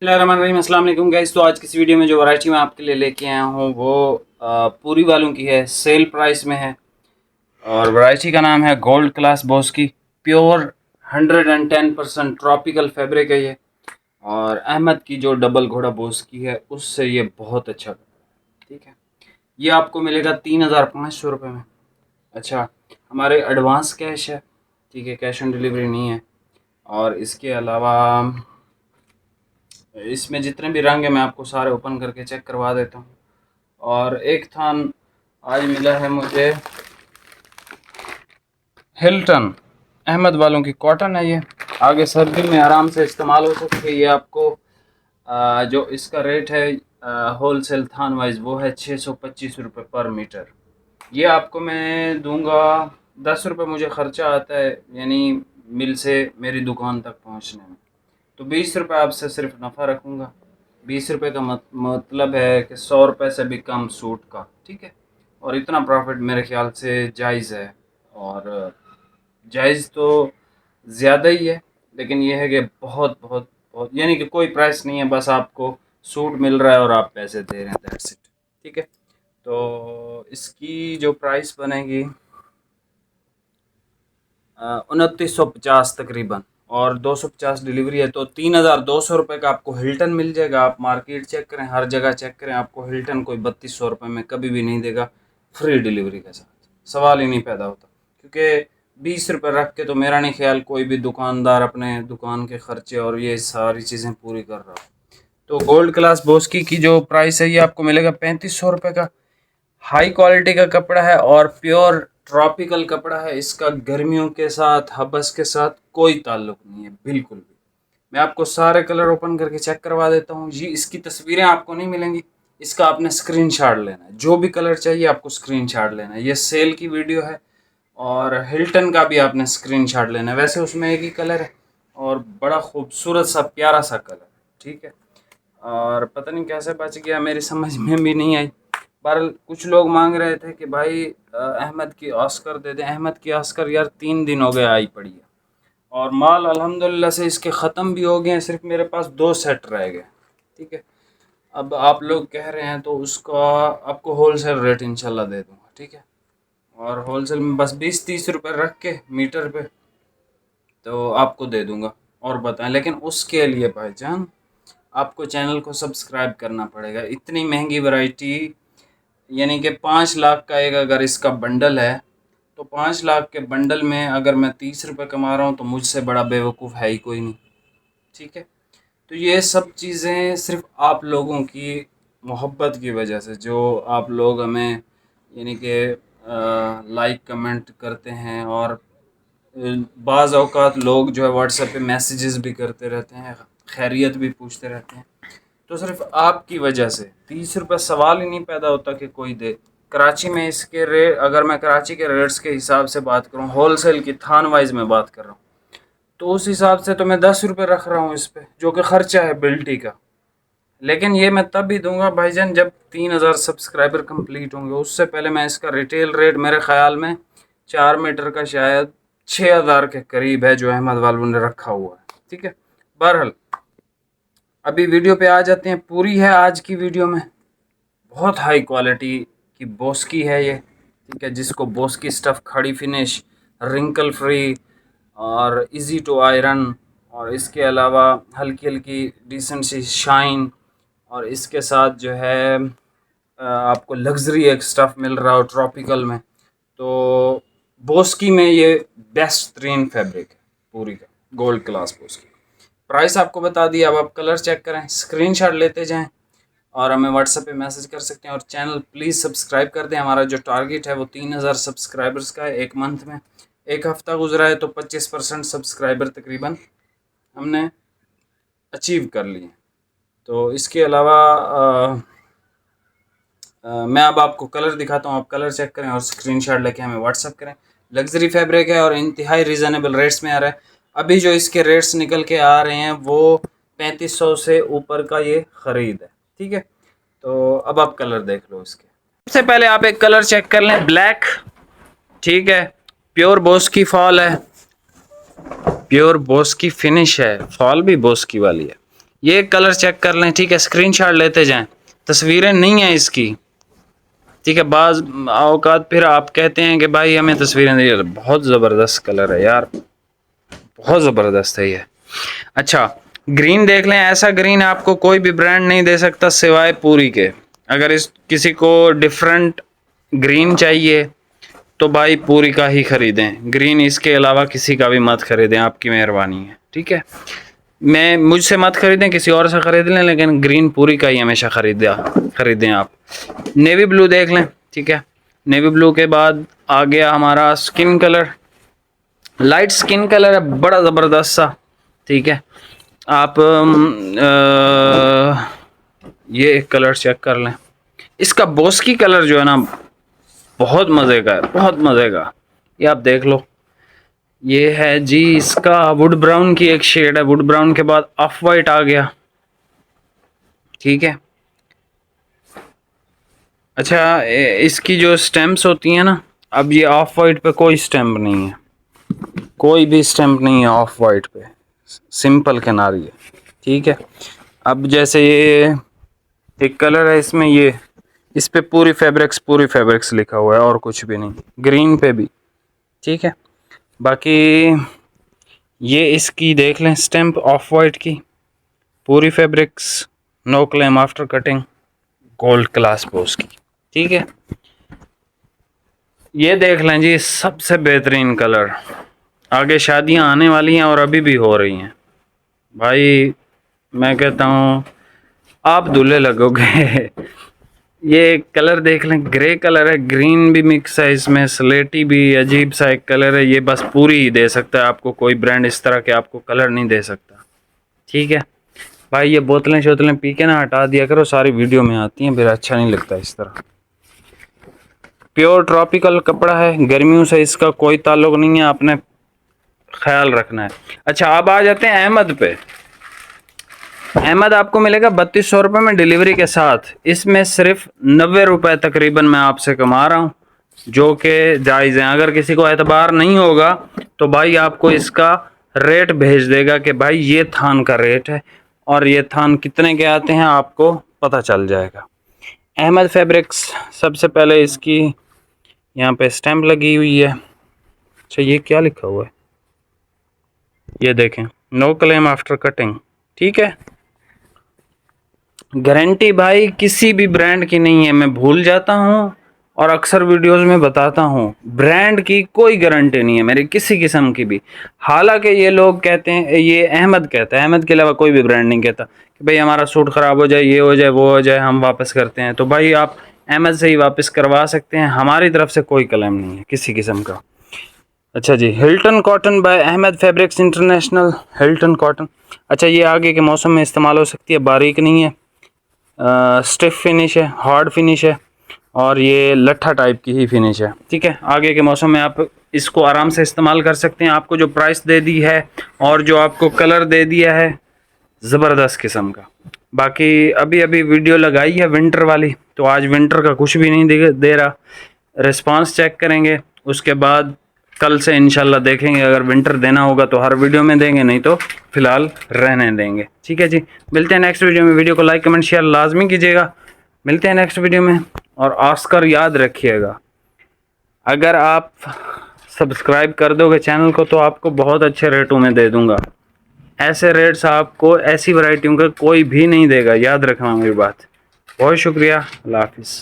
अस्सलाम वालेकुम गाइस। तो आज की इस वीडियो में जो वैरायटी मैं आपके लिए लेके आया हूँ वो पूरी वालों की है, सेल प्राइस में है। और वैरायटी का नाम है गोल्ड क्लास बॉस की। प्योर 110% ट्रॉपिकल फैब्रिक है ये। और अहमद की जो डबल घोड़ा बॉस की है उससे ये बहुत अच्छा है। ठीक है, ये आपको मिलेगा 3,500 रुपये में। अच्छा, हमारे एडवांस कैश है, ठीक है, कैश ऑन डिलीवरी नहीं है। और इसके अलावा इसमें जितने भी रंग हैं मैं आपको सारे ओपन करके चेक करवा देता हूँ। और एक थान आज मिला है मुझे हिल्टन अहमद वालों की, कॉटन है ये। आगे सर्दी में आराम से इस्तेमाल हो सकती है। ये आपको जो इसका रेट है होल सेल थान वाइज वो है 625 रुपये पर मीटर। ये आपको मैं दूंगा, 10 रुपये मुझे ख़र्चा आता है यानी मिल से मेरी दुकान तक पहुंचने में। तो 20 रुपये आपसे सिर्फ नफ़ा रखूँगा। 20 रुपये का मतलब है कि 100 रुपये से भी कम सूट का, ठीक है। और इतना प्रॉफिट मेरे ख्याल से जायज़ है। और जायज़ तो ज़्यादा ही है, लेकिन ये है कि बहुत बहुत बहुत यानी कि कोई प्राइस नहीं है, बस आपको सूट मिल रहा है और आप पैसे दे रहे हैं, दैट्स इट। ठीक है, तो इसकी जो प्राइस बनेगी 2950 तकरीबन, और 250 डिलीवरी है। तो 3,200 रुपये का आपको हिल्टन मिल जाएगा। आप मार्केट चेक करें, हर जगह चेक करें, आपको हिल्टन कोई 3200 रुपये में कभी भी नहीं देगा फ्री डिलीवरी के साथ। सवाल ही नहीं पैदा होता, क्योंकि 20 रुपये रख के तो मेरा नहीं ख्याल कोई भी दुकानदार अपने दुकान के खर्चे और ये सारी चीज़ें पूरी कर रहा हो। तो गोल्ड क्लास बोस्की की जो प्राइस है ये आपको मिलेगा 3500 रुपये का। हाई क्वालिटी का कपड़ा है और प्योर ट्रॉपिकल कपड़ा है। इसका गर्मियों के साथ, हबस के साथ कोई ताल्लुक नहीं है, बिल्कुल भी। मैं आपको सारे कलर ओपन करके चेक करवा देता हूँ। ये इसकी तस्वीरें आपको नहीं मिलेंगी, इसका आपने स्क्रीनशॉट लेना है। जो भी कलर चाहिए आपको स्क्रीनशॉट लेना है। ये सेल की वीडियो है। और हिल्टन का भी आपने स्क्रीनशॉट लेना है। वैसे उसमें एक ही कलर है और बड़ा खूबसूरत सा प्यारा सा कलर है, ठीक है। और पता नहीं कैसे बच गया, मेरी समझ में भी नहीं आई। बहरहाल कुछ लोग मांग रहे थे कि भाई अहमद की ऑस्कर दे दें। अहमद की ऑस्कर यार 3 दिन हो गए आई पड़ी है, और माल अल्हम्दुलिल्लाह से इसके ख़त्म भी हो गए हैं। सिर्फ मेरे पास 2 सेट रह गए, ठीक है। अब आप लोग कह रहे हैं तो उसका आपको होल सेल रेट इंशाल्लाह दे दूँगा, ठीक है। और होल सेल में बस 20-30 रुपये रख के मीटर पे तो आपको दे दूँगा। और बताएं, लेकिन उसके लिए भाईजान आपको चैनल को सब्सक्राइब करना पड़ेगा। इतनी महंगी वैरायटी, यानी कि 5 लाख का एक अगर इसका बंडल है, तो 5 लाख के बंडल में अगर मैं 30 रुपये कमा रहा हूँ तो मुझसे बड़ा बेवकूफ़ है ही कोई नहीं, ठीक है। तो ये सब चीज़ें सिर्फ आप लोगों की मोहब्बत की वजह से, जो आप लोग हमें यानी कि लाइक कमेंट करते हैं, और बाज़ औक़ात लोग जो है व्हाट्सएप पे मैसेजेस भी करते रहते हैं, खैरियत भी पूछते रहते हैं। तो सिर्फ आपकी वजह से 30 रुपये सवाल ही नहीं पैदा होता कि कोई दे। कराची में इसके रेट, अगर मैं कराची के रेट्स के हिसाब से बात करूँ, होल सेल की थान वाइज में बात कर रहा हूँ, तो उस हिसाब से तो मैं 10 रुपये रख रहा हूँ इस पर, जो कि ख़र्चा है बिल्टी का। लेकिन ये मैं तब भी दूंगा भाईजान जब 3,000 सब्सक्राइबर कंप्लीट होंगे। उससे पहले मैं इसका रिटेल रेट मेरे ख़्याल में 4 मीटर का शायद 6,000 के करीब है, जो अहमद वालों ने रखा हुआ है, ठीक है। बहरहाल अभी वीडियो पे आ जाते हैं। पूरी है आज की वीडियो में, बहुत हाई क्वालिटी की बोस्की है ये, ठीक है, जिसको बोस्की स्टफ़, खड़ी फिनिश, रिंकल फ्री और इजी टू आयरन, और इसके अलावा हल्की हल्की डिसेंट सी शाइन, और इसके साथ जो है आपको लग्जरी एक स्टफ़ मिल रहा हो ट्रॉपिकल में। तो बोस्की में ये बेस्ट तरीन फैब्रिक है पूरी का, गोल्ड क्लास बोस्की। प्राइस आपको बता दिया, अब आप कलर चेक करें, स्क्रीनशॉट लेते जाएं और हमें व्हाट्सएप पे मैसेज कर सकते हैं। और चैनल प्लीज़ सब्सक्राइब कर दें। हमारा जो टारगेट है वो 3,000 सब्सक्राइबर्स का है एक मंथ में। एक हफ़्ता गुजरा है तो 25% सब्सक्राइबर तकरीबन हमने अचीव कर लिए। तो इसके अलावा मैं अब आपको कलर दिखाता हूँ, आप कलर चेक करें और स्क्रीनशॉट लेके हमें व्हाट्सअप करें। लग्जरी फैब्रिक है और इंतहाई रीज़नेबल रेट्स में आ रहा है। अभी जो इसके रेट्स निकल के आ रहे हैं वो 3500 से ऊपर का ये ख़रीद है, ठीक है। तो अब आप कलर देख लो इसके। सबसे पहले आप एक कलर चेक कर लें, ब्लैक, ठीक है। प्योर बोस की फॉल है, प्योर बोस की फिनिश है, फॉल भी बोस की वाली है। ये कलर चेक कर लें, ठीक है, स्क्रीनशॉट लेते जाएं, तस्वीरें नहीं हैं इसकी, ठीक है। बाज़ औकात फिर आप कहते हैं कि भाई हमें तस्वीरें दी, बहुत ज़बरदस्त कलर है यार, बहुत ज़बरदस्त है ये। अच्छा ग्रीन देख लें, ऐसा ग्रीन आपको कोई भी ब्रांड नहीं दे सकता सिवाय पूरी के। अगर इस किसी को डिफरेंट ग्रीन चाहिए तो भाई पूरी का ही ख़रीदें, ग्रीन इसके अलावा किसी का भी मत ख़रीदें, आपकी मेहरबानी है, ठीक है। मैं मुझसे मत ख़रीदें, किसी और से ख़रीद लें, लेकिन ग्रीन पूरी का ही हमेशा ख़रीदें आप। नेवी ब्लू देख लें, ठीक है। नेवी ब्लू के बाद आ गया हमारा skin colour, light skin colour है, बड़ा ज़बरदस्त सा, ठीक है। आप ये एक कलर चेक कर लें, इसका बोस्की कलर जो है ना बहुत मज़े का है, बहुत मज़े का, ये आप देख लो। ये है जी इसका वुड ब्राउन की एक शेड है, वुड ब्राउन के बाद ऑफ वाइट आ गया, ठीक है। अच्छा इसकी जो स्टैम्प्स होती हैं ना, अब ये ऑफ वाइट पे कोई स्टैम्प नहीं है, कोई भी स्टैम्प नहीं है ऑफ वाइट पे, सिंपल किनारी है, ठीक है। अब जैसे ये एक कलर है इसमें, ये इस पे पूरी फैब्रिक्स लिखा हुआ है और कुछ भी नहीं, ग्रीन पे भी, ठीक है। बाकी ये इसकी देख लें स्टैम्प ऑफ वाइट की, पूरी fabrics, no claim after cutting, gold class post की, ठीक है। ये देख लें जी सबसे बेहतरीन कलर, आगे शादियां आने वाली हैं और अभी भी हो रही हैं भाई, मैं कहता हूँ आप दूल्हे लगोगे। ये कलर देख लें, ग्रे कलर है, ग्रीन भी मिक्स है इसमें, स्लेटी भी, अजीब सा एक कलर है, ये बस पूरी ही दे सकता है आपको, कोई ब्रांड इस तरह के आपको कलर नहीं दे सकता, ठीक है भाई। ये बोतलें शोतलें पी के ना हटा दिया करो, सारी वीडियो में आती हैं, फिर अच्छा नहीं लगता इस तरह। प्योर ट्रॉपिकल कपड़ा है, गर्मियों से इसका कोई ताल्लुक नहीं है, आपने ख्याल रखना है। अच्छा अब आ जाते हैं अहमद पे। अहमद आपको मिलेगा 3200 रुपये में डिलीवरी के साथ, इसमें सिर्फ 90 रुपये तकरीबन मैं आपसे कमा रहा हूँ, जो कि जायज़ है। अगर किसी को एतबार नहीं होगा तो भाई आपको इसका रेट भेज देगा कि भाई ये थान का रेट है और ये थान कितने के आते हैं आपको पता चल जाएगा। अहमद फैब्रिक्स, सबसे पहले इसकी यहाँ पे स्टैम्प लगी हुई है। अच्छा ये क्या लिखा हुआ है, ये देखें, नो क्लेम आफ्टर कटिंग, ठीक है। गारंटी भाई किसी भी ब्रांड की नहीं है, मैं भूल जाता हूँ और अक्सर वीडियोस में बताता हूँ, ब्रांड की कोई गारंटी नहीं है मेरी किसी किस्म की भी। हालांकि ये लोग कहते हैं, ये अहमद कहता है, अहमद के अलावा कोई भी ब्रांड नहीं कहता कि भाई हमारा सूट ख़राब हो जाए, ये हो जाए, वो हो जाए, हम वापस करते हैं। तो भाई आप अहमद से ही वापस करवा सकते हैं, हमारी तरफ से कोई क्लेम नहीं है किसी किस्म का। अच्छा जी, Hilton cotton by Ahmad fabrics international, Hilton cotton. अच्छा ये आगे के मौसम में इस्तेमाल हो सकती है, बारीक नहीं है, स्टिफ फिनिश है, हार्ड फिनिश है और ये लट्ठा टाइप की ही फिनिश है, ठीक है। आगे के मौसम में आप इसको आराम से इस्तेमाल कर सकते हैं। आपको जो प्राइस दे दी है और जो आपको कलर दे दिया है ज़बरदस्त किस्म का। बाकी अभी अभी वीडियो लगाई है विंटर वाली, तो आज विंटर का कुछ भी नहीं दे रहा, रिस्पांस चेक करेंगे उसके बाद कल से इंशाल्लाह देखेंगे, अगर विंटर देना होगा तो हर वीडियो में देंगे, नहीं तो फिलहाल रहने देंगे, ठीक है जी। मिलते हैं नेक्स्ट वीडियो में, वीडियो को लाइक कमेंट शेयर लाजमी कीजिएगा। मिलते हैं नेक्स्ट वीडियो में, और ऑस्कर याद रखिएगा, अगर आप सब्सक्राइब कर दोगे चैनल को तो आपको बहुत अच्छे रेटों में दे दूंगा, ऐसे रेट्स आपको ऐसी वैरायटियों का कोई भी नहीं देगा, याद रखना मेरी बात। बहुत शुक्रिया, अल्लाह हाफिज़।